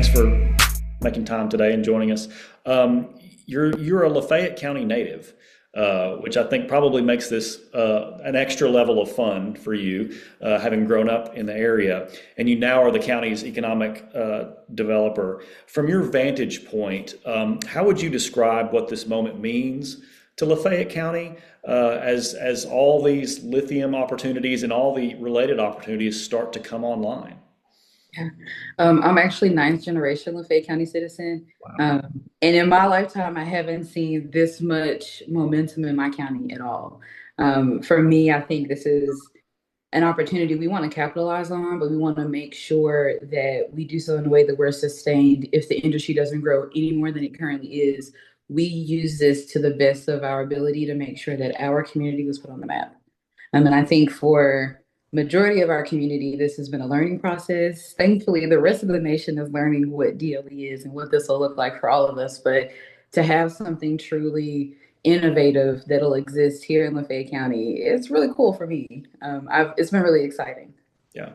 thanks for making time today and joining us. You're a Lafayette County native, which I think probably makes this an extra level of fun for you, having grown up in the area, and you now are the county's economic developer. From your vantage point, how would you describe what this moment means to Lafayette County as all these lithium opportunities and all the related opportunities start to come online? Yeah. I'm actually ninth generation Lafayette County citizen. And in my lifetime, I haven't seen this much momentum in my county at all. For me, I think this is an opportunity we want to capitalize on, but we want to make sure that we do so in a way that we're sustained. If the industry doesn't grow any more than it currently is, we use this to the best of our ability to make sure that our community was put on the map. And I think for majority of our community, this has been a learning process. Thankfully, the rest of the nation is learning what DLE is and what this will look like for all of us. But to have something truly innovative that'll exist here in Lafayette County, it's really cool for me. It's been really exciting. Yeah.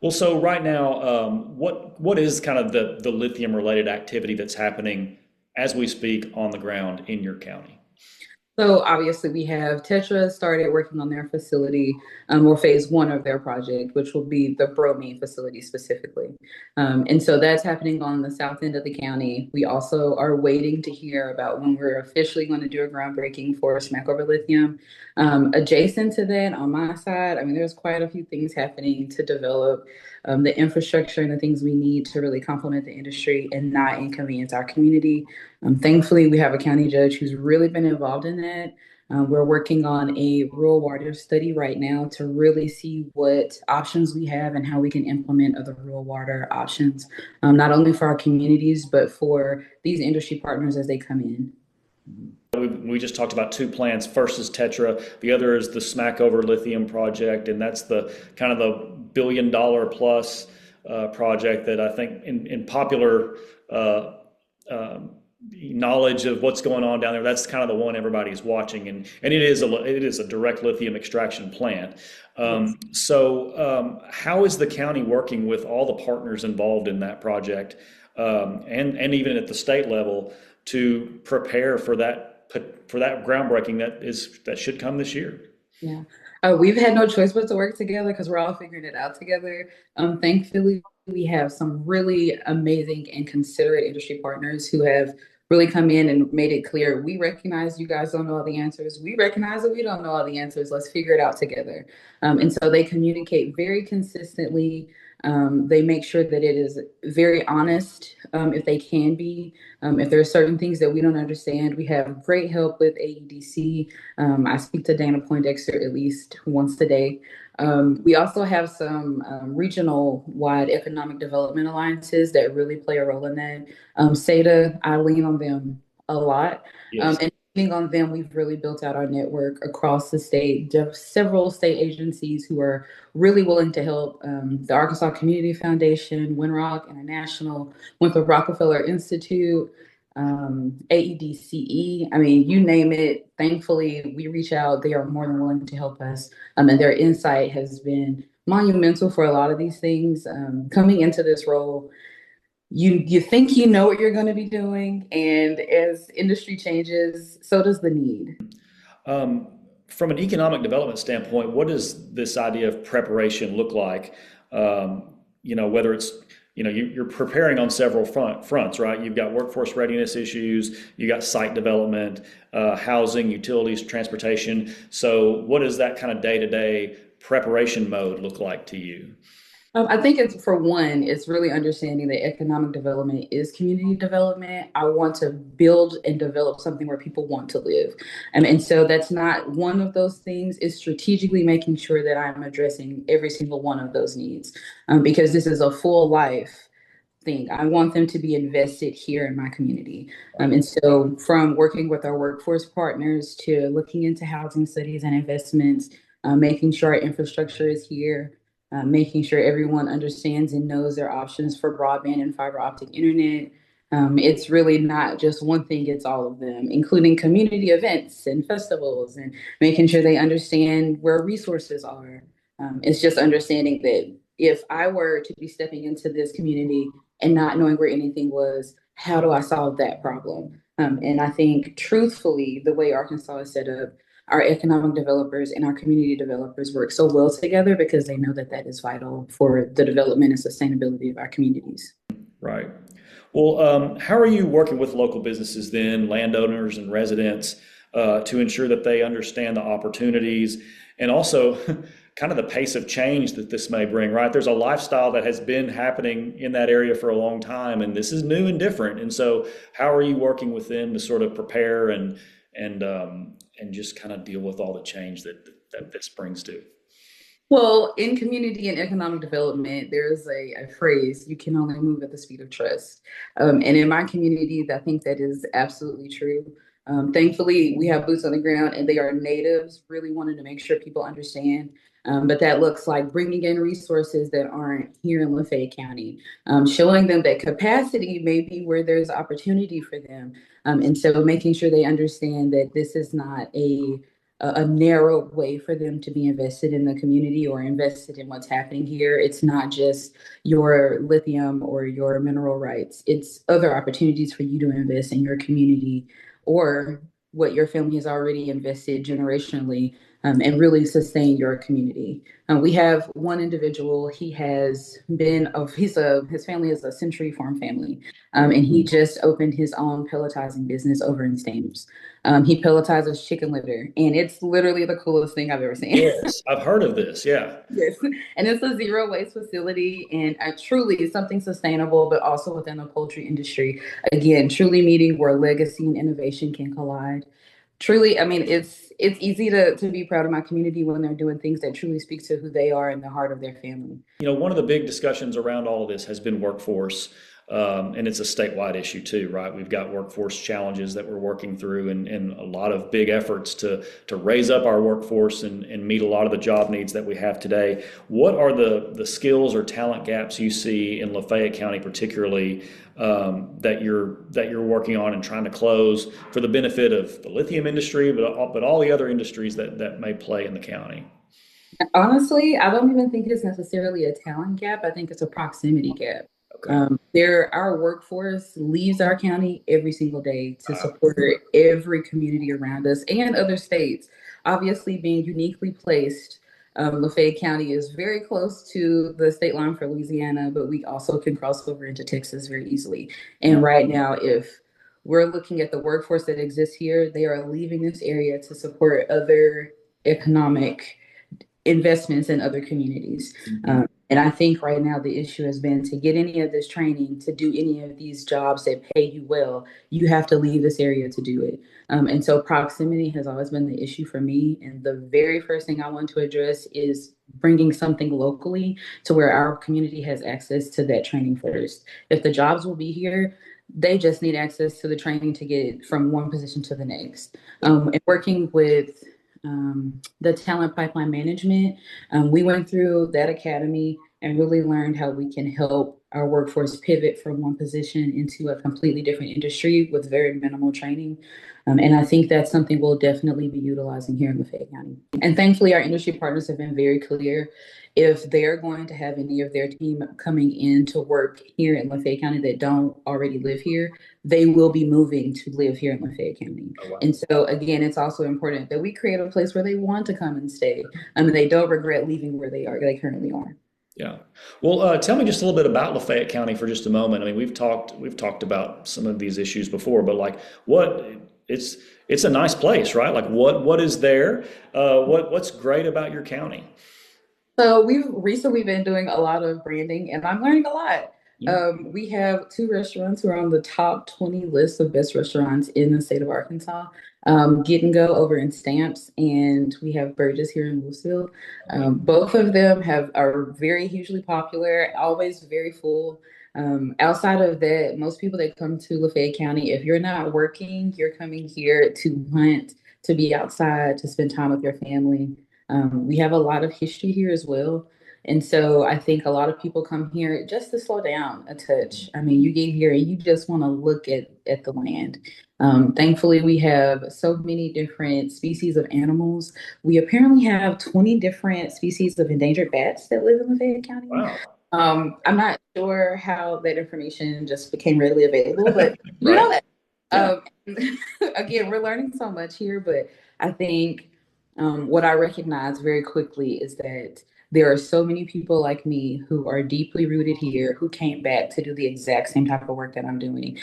Well, so right now, what is kind of the lithium related activity that's happening as we speak on the ground in your county? So obviously we have Tetra started working on their facility, or phase one of their project, which will be the bromine facility specifically. And so that's happening on the south end of the county. We also are waiting to hear about when we're officially going to do a groundbreaking for Smackover Lithium. Adjacent to that, on my side, I mean, there's quite a few things happening to develop the infrastructure and the things we need to really complement the industry and not inconvenience our community. Thankfully, we have a county judge who's really been involved in that. We're working on a rural water study right now to really see what options we have and how we can implement other rural water options, not only for our communities, but for these industry partners as they come in. We just talked about two plants. First is Tetra, the other is the Smackover Lithium project, and that's the kind of the $1 billion plus project that I think in popular knowledge of what's going on down there, that's kind of the one everybody's watching, and it is a direct lithium extraction plant. Yes. How is the county working with all the partners involved in that project, and even at the state level to prepare for that groundbreaking that should come this year? Yeah. We've had no choice but to work together because we're all figuring it out together. Thankfully, we have some really amazing and considerate industry partners who have really come in and made it clear we recognize you guys don't know all the answers. We recognize that we don't know all the answers. Let's figure it out together. And so they communicate very consistently. They make sure that it is very honest, if they can be. If there are certain things that we don't understand, we have great help with AEDC. I speak to Dana Poindexter at least once a day. We also have some regional wide economic development alliances that really play a role in that. SETA, I lean on them a lot. Yes. And leaning on them, we've really built out our network across the state. There are several state agencies who are really willing to help. The Arkansas Community Foundation, Winrock International, Winthrop Rockefeller Institute, AEDCE. I mean, you name it. Thankfully, we reach out. They are more than willing to help us. And their insight has been monumental for a lot of these things. Coming into this role, you think you know what you're going to be doing, and as industry changes, so does the need. Um, from an economic development standpoint, what does this idea of preparation look like? Whether it's you're preparing on several fronts, right? You've got workforce readiness issues, you got site development, housing, utilities, transportation. So, what does that kind of day-to-day preparation mode look like to you? I think it's for one, it's really understanding that economic development is community development. I want to build and develop something where people want to live. And so that's not one of those things. It's strategically making sure that I'm addressing every single one of those needs, because this is a full life thing. I want them to be invested here in my community. And so from working with our workforce partners to looking into housing studies and investments, making sure our infrastructure is here, making sure everyone understands and knows their options for broadband and fiber optic internet. It's really not just one thing, it's all of them, including community events and festivals and making sure they understand where resources are. It's just understanding that if I were to be stepping into this community, and not knowing where anything was. How do I solve that problem? And I think, truthfully, the way Arkansas is set up, our economic developers and our community developers work so well together because they know that that is vital for the development and sustainability of our communities. Right. Well, how are you working with local businesses then, landowners and residents, to ensure that they understand the opportunities and also kind of the pace of change that this may bring, right? There's a lifestyle that has been happening in that area for a long time, and this is new and different. And so, how are you working with them to sort of prepare and just kind of deal with all the change that this brings to? Well, in community and economic development, there's a phrase, you can only move at the speed of trust. And in my community, I think that is absolutely true. Thankfully, we have boots on the ground and they are natives, really wanting to make sure people understand. But that looks like bringing in resources that aren't here in Lafayette County, showing them that capacity may be where there's opportunity for them. And so making sure they understand that this is not a narrow way for them to be invested in the community or invested in what's happening here. It's not just your lithium or your mineral rights, it's other opportunities for you to invest in your community or what your family has already invested generationally, and really sustain your community. We have one individual. He has been of his family is a century farm family, and he just opened his own pelletizing business over in Stamps. He pelletizes chicken litter, and it's literally the coolest thing I've ever seen. Yes, I've heard of this. Yeah. Yes, and it's a zero waste facility, and truly something sustainable, but also within the poultry industry. Again, truly meeting where legacy and innovation can collide. Truly, I mean, it's easy to be proud of my community when they're doing things that truly speak to who they are and the heart of their family. One of the big discussions around all of this has been workforce, and it's a statewide issue too, right? We've got workforce challenges that we're working through, and a lot of big efforts to raise up our workforce and meet a lot of the job needs that we have today. What are the skills or talent gaps you see in Lafayette County, particularly, that you're working on and trying to close for the benefit of the lithium industry, but all the other industries that may play in the county? Honestly, I don't even think it's necessarily a talent gap. I think it's a proximity gap. Okay. Our workforce leaves our county every single day to Uh, support every community around us and other states. Obviously, being uniquely placed, Lafayette County is very close to the state line for Louisiana, but we also can cross over into Texas very easily. And right now, if we're looking at the workforce that exists here, they are leaving this area to support other economic investments in other communities. And I think right now the issue has been to get any of this training, to do any of these jobs that pay you well, you have to leave this area to do it. And so proximity has always been the issue for me. And the very first thing I want to address is bringing something locally to where our community has access to that training first. If the jobs will be here, they just need access to the training to get from one position to the next. And working with the talent pipeline management. We went through that academy and really learned how we can help our workforce pivot from one position into a completely different industry with very minimal training. And I think that's something we'll definitely be utilizing here in Lafayette County. And thankfully, our industry partners have been very clear. If they're going to have any of their team coming in to work here in Lafayette County that don't already live here, they will be moving to live here in Lafayette County. oh, wow. And so, again, it's also important that we create a place where they want to come and stay. And they don't regret leaving where they currently are. Yeah. Well, tell me just a little bit about Lafayette County for just a moment. I mean, we've talked about some of these issues before, but like what it's a nice place, right? Like what is there? What's great about your county? So we've recently been doing a lot of branding, and I'm learning a lot. Yeah. We have two restaurants who are on the top 20 list of best restaurants in the state of Arkansas. Get and Go over in Stamps, and we have Burgess here in Louisville. Both of them are very hugely popular, always very full. Outside of that, most people that come to Lafayette County, if you're not working, you're coming here to hunt, to be outside, to spend time with your family. We have a lot of history here as well. And so I think a lot of people come here just to slow down a touch. I mean, you get here and you just want to look at the land. Thankfully, we have so many different species of animals. We apparently have 20 different species of endangered bats that live in Lafayette County. Wow. I'm not sure how that information just became readily available, but you know Right? that. Yeah. Um, again, we're learning so much here, but I think what I recognize very quickly is that there are so many people like me who are deeply rooted here, who came back to do the exact same type of work that I'm doing,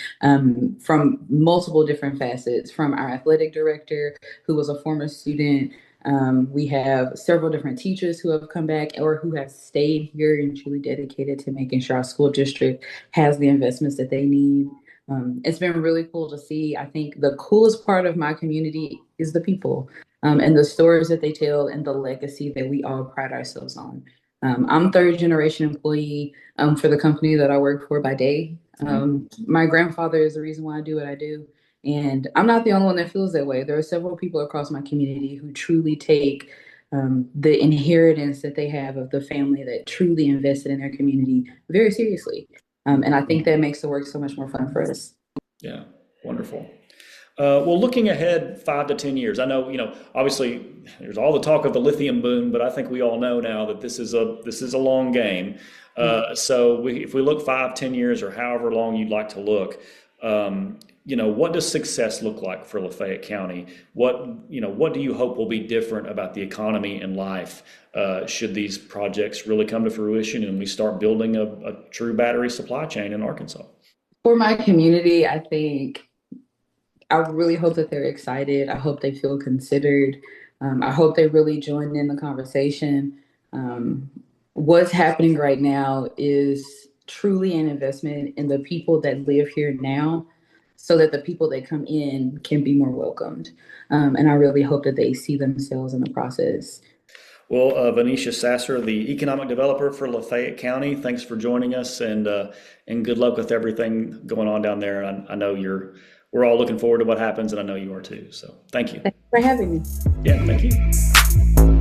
from multiple different facets, from our athletic director, who was a former student. We have several different teachers who have come back or who have stayed here and truly dedicated to making sure our school district has the investments that they need. It's been really cool to see. I think the coolest part of my community is the people, and the stories that they tell and the legacy that we all pride ourselves on. I'm third generation employee for the company that I work for by day. Mhm. My grandfather is the reason why I do what I do. And I'm not the only one that feels that way. There are several people across my community who truly take the inheritance that they have of the family that truly invested in their community very seriously. And I think that makes the work so much more fun for us. Yeah. Wonderful. Well, looking ahead 5 to 10 years, I know, obviously there's all the talk of the lithium boom, but I think we all know now that this is a long game. If we look 5, 10 years, or however long you'd like to look, what does success look like for Lafayette County? What do you hope will be different about the economy and life should these projects really come to fruition and we start building a true battery supply chain in Arkansas? For my community, I think I really hope that they're excited. I hope they feel considered. I hope they really join in the conversation. Um, what's happening right now is truly an investment in the people that live here now so that the people that come in can be more welcomed. And I really hope that they see themselves in the process. Well, Venetia Sasser, the economic developer for Lafayette County, thanks for joining us, and good luck with everything going on down there. I know we're all looking forward to what happens, and I know you are too. So, thank you. Thanks for having me. Yeah, thank you.